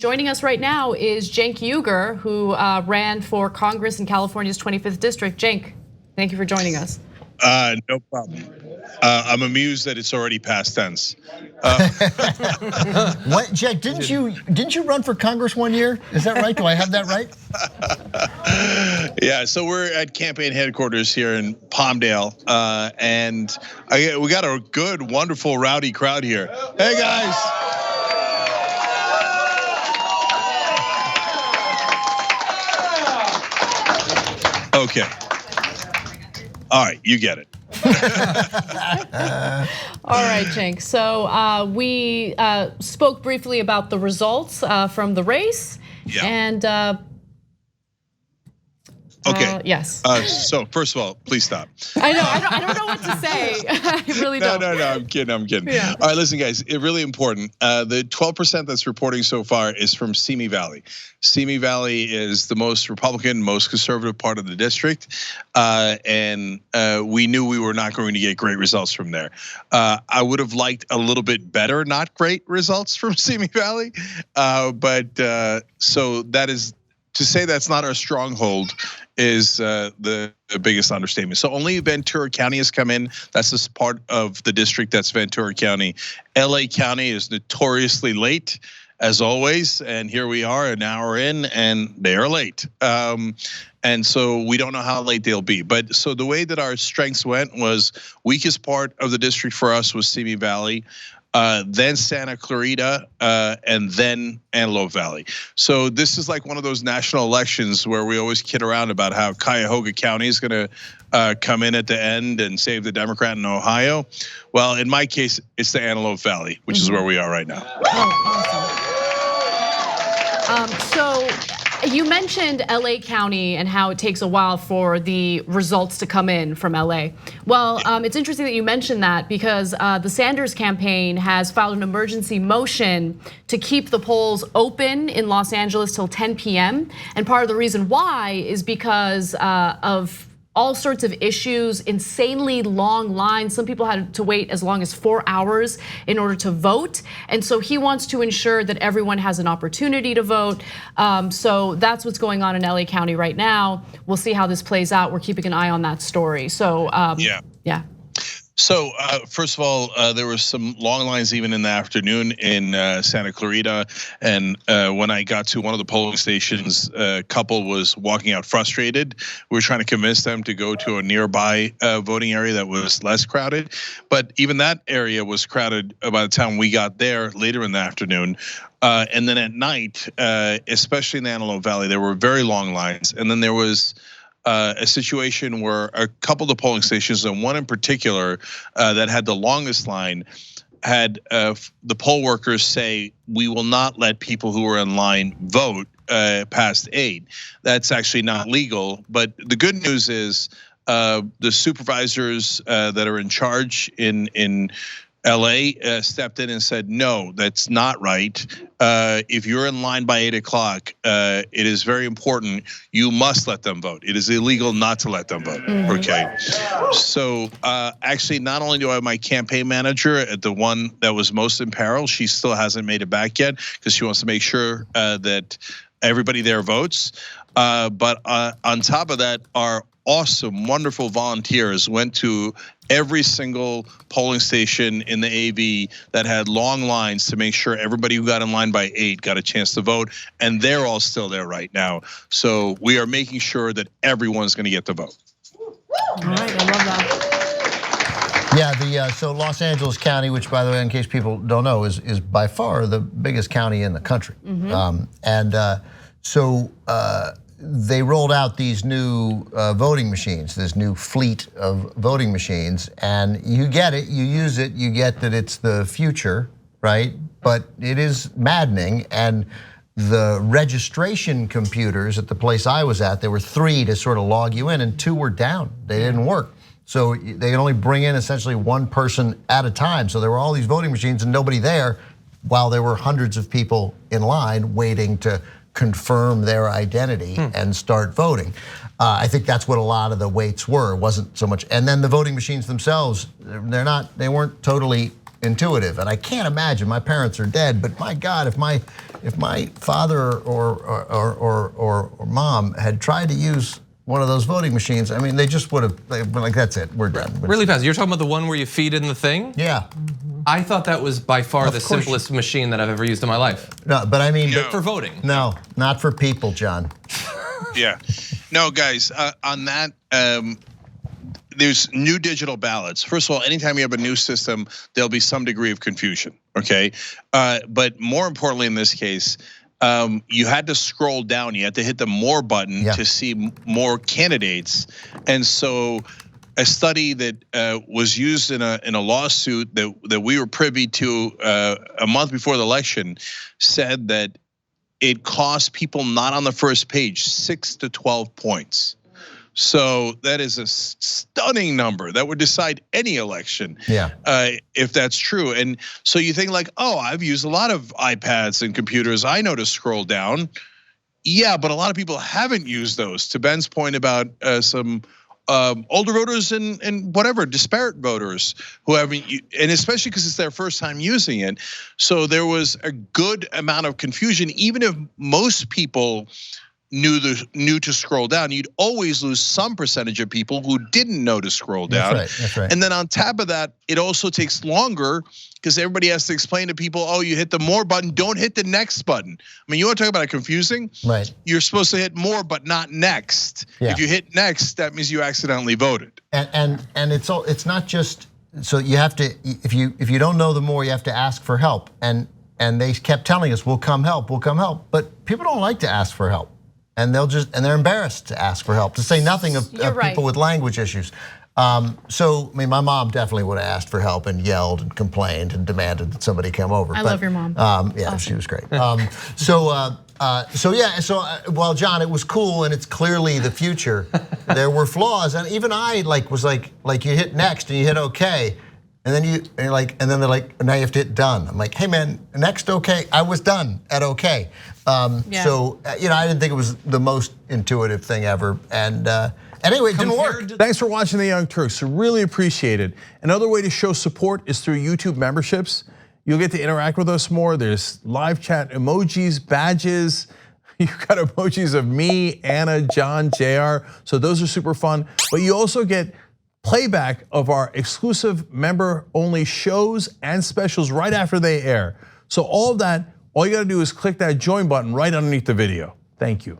Joining us right now is Cenk Uygur, who ran for Congress in California's 25th district. Cenk, thank you for joining us. No problem. I'm amused that it's already past tense. What, Cenk? Didn't you run for Congress one year? Is that right? Do I have that right? Yeah. So we're at campaign headquarters here in Palmdale, and we got a good, wonderful, rowdy crowd here. Hey guys. Okay. All right, you get it. All right, Cenk. So we spoke briefly about the results from the race. Yeah. And okay. Yes. So first of all, please stop. I know. I don't know what to say. I really don't. No. I'm kidding. Yeah. All right, listen, guys. It's really important. The 12% that's reporting so far is from Simi Valley. Simi Valley is the most Republican, most conservative part of the district, and we knew we were not going to get great results from there. I would have liked a little bit better, not great results from Simi Valley, but so that is. To say that's not our stronghold is the biggest understatement. So only Ventura County has come in. That's this part of the district that's Ventura County. LA County is notoriously late, as always, and here we are an hour in, and they are late. And so we don't know how late they'll be. But so the way that our strengths went was weakest part of the district for us was Simi Valley. Then Santa Clarita, and then Antelope Valley. So this is like one of those national elections where we always kid around about how Cuyahoga County is going to come in at the end and save the Democrat in Ohio. Well, in my case, it's the Antelope Valley, which is where we are right now. Oh, awesome. So you mentioned LA County and how it takes a while for the results to come in from LA. Well, it's interesting that you mentioned that because the Sanders campaign has filed an emergency motion to keep the polls open in Los Angeles till 10 p.m. And part of the reason why is because of all sorts of issues, insanely long lines. Some people had to wait as long as 4 hours in order to vote. And so he wants to ensure that everyone has an opportunity to vote. So that's what's going on in LA County right now. We'll see how this plays out. We're keeping an eye on that story. So yeah. So first of all, there were some long lines even in the afternoon in Santa Clarita, and when I got to one of the polling stations, a couple was walking out frustrated. We were trying to convince them to go to a nearby voting area that was less crowded, but even that area was crowded by the time we got there later in the afternoon. And then at night, especially in the Antelope Valley, there were very long lines, and then there was a situation where a couple of the polling stations, and one in particular that had the longest line, had the poll workers say, "We will not let people who are in line vote past 8." That's actually not legal. But the good news is the supervisors that are in charge in LA stepped in and said, "No, that's not right. If you're in line by 8 o'clock, it is very important. You must let them vote. It is illegal not to let them vote." Okay. So actually, not only do I have my campaign manager at the one that was most in peril, she still hasn't made it back yet because she wants to make sure that everybody there votes. But on top of that, our awesome, wonderful volunteers went to every single polling station in the AV that had long lines to make sure everybody who got in line by 8 got a chance to vote, and they're all still there right now. So we are making sure that everyone's going to get to vote. All right, I love that. Yeah, so Los Angeles County, which by the way, in case people don't know, is by far the biggest county in the country. So they rolled out these new voting machines, this new fleet of voting machines, and you get it, you use it, you get that it's the future, right? But it is maddening, and the registration computers at the place I was at, there were 3 to sort of log you in, and 2 were down, they didn't work. So they can only bring in essentially 1 person at a time. So there were all these voting machines and nobody there, while there were hundreds of people in line waiting to confirm their identity and start voting. I think that's what a lot of the waits were. It wasn't so much, and then the voting machines themselves, they weren't totally intuitive. And I can't imagine, my parents are dead, but my God, if my if my father or mom had tried to use one of those voting machines, I mean, they just would have been like, that's it, we're done. Really fast, you're talking about the one where you feed in the thing? Yeah. I thought that was by far the simplest machine that I've ever used in my life. No, but I mean, for voting. No, not for people, John. Yeah, no, guys, on that, there's new digital ballots. First of all, anytime you have a new system, there'll be some degree of confusion, okay? But more importantly in this case, you had to scroll down, you had to hit the more button to see more candidates. And so a study that was used in a lawsuit that we were privy to a month before the election said that it cost people not on the first page 6 to 12 points. So that is a stunning number that would decide any election, if that's true. And so you think like, oh, I've used a lot of iPads and computers, I know to scroll down. Yeah, but a lot of people haven't used those. To Ben's point about some older voters and whatever, disparate voters who haven't, and especially because it's their first time using it. So there was a good amount of confusion, even if most people knew to scroll down, you'd always lose some percentage of people who didn't know to scroll down. That's right. And then on top of that, it also takes longer because everybody has to explain to people, oh, you hit the more button, don't hit the next button. I mean, you want to talk about it confusing? Right. You're supposed to hit more, but not next. Yeah. If you hit next, that means you accidentally voted. And it's not just, so you have to, if you don't know the more, you have to ask for help. And they kept telling us, we'll come help. But people don't like to ask for help. And they're embarrassed to ask for help, to say nothing of people with language issues. So, I mean, my mom definitely would have asked for help and yelled and complained and demanded that somebody come over. I love your mom. Yeah, awesome. She was great. So while John, it was cool and it's clearly the future, there were flaws, and even I was like you hit next and you hit okay. And then they're like, now you have to hit done. I'm like, hey man, next okay. I was done at okay. So I didn't think it was the most intuitive thing ever. And anyway, it didn't work. Thanks for watching the Young Turks. Really appreciate it. Another way to show support is through YouTube memberships. You'll get to interact with us more. There's live chat emojis, badges. You've got emojis of me, Anna, John, Jayar. So those are super fun. But you also get playback of our exclusive member-only shows and specials right after they air. So all of that, all you gotta do is click that join button right underneath the video. Thank you.